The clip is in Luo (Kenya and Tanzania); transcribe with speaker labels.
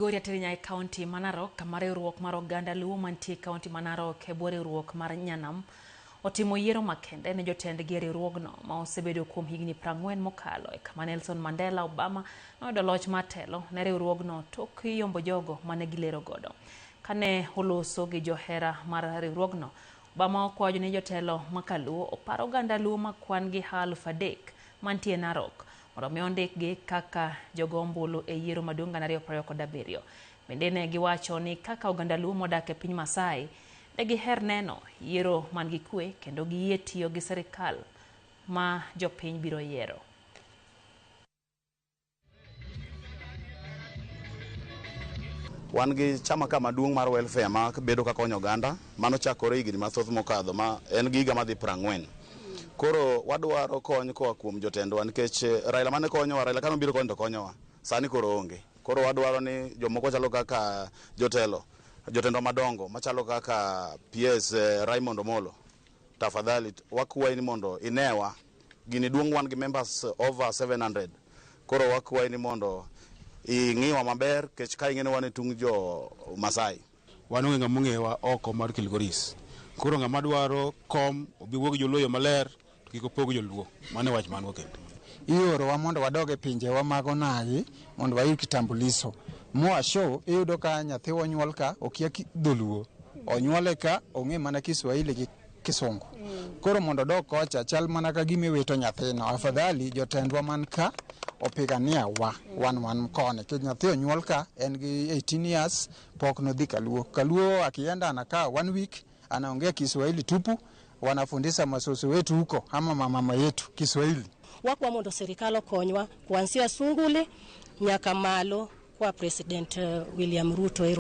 Speaker 1: Goria Terinya County Manarok, Kamare Ruok Maro Ganda Luo mantie County Manarok, Kebore Ruok Mar Nyanam, otimo yiero makende ne jotend gi riwruogno ma osebedo kuom higni 40 mokalo kama Nelson Mandela Obama noyudo loch matelo ne riwruogno tok yombo jogo mane gilero godo. Kane oloso gi johera mar riwruogno, Obama okwayo ne jotelo makaluo oparo Ganda Luo makwan gi 3,000 mantie Narok mondo mi ondikgi kaka jogombulu e yiero maduong' 2027. Bende ne giwacho ni kaka oganda Luo modak e piny Masai giher neno yiero man gi kwe kendo giyie tiyo gi serikal ma jopiny biro yiero.
Speaker 2: Wan gi chama ka maduong' mar welfare ma bedo ka konyo oganda, mano chakore higni mathoth mokadho ma en giga madhi 40. Koro wadwaro kony koa kuom jotendwa nikech Raila mane konyowa, Raila kano biro konyo to konyowa. Sani koro onge. Koro wadwaro ni jomoko chalo kaka jotendwa madongo machalo kaka PS Raymond Omolo, tafadhali wakwayi ni mondo inewa. Gini duong' wan gi members over 700. Koro wakwayi ni mondo ing'iwa maber kech ka ing'ene wan e tung jo Masai.
Speaker 3: Wan onge ng'ama ong'ewa oko mar Kilgoris. Koro ng'ama dwaro kom obiwuog joluo maler to kik opog joluo. Mane wach mango kendo.
Speaker 4: Iorowa mondo wadoge pinjewa mag onagi mondo wayud kitambulisho. Mua show iyudo ka nyathi onyuol ka okia dholuo. Onyuole ka ong'e mana Kiswahili gi Kisungu. Koro mondo dok kocha chal mana ka gime weto nyathino. Afadhali jotendwa man ka opigania wan kone. Ke nyathi onyuol ka en gi 18 years pok no dhi Kaluo. Kaluo akienda anakaa 1 week anaongea Kiswahili tupu, wanafundisha masoso wetu huko ama mama yetu Kiswahili.
Speaker 5: Wakwa mondo serikali okonywa kuanzia Sunguli nyaka malo kwa President William Ruto.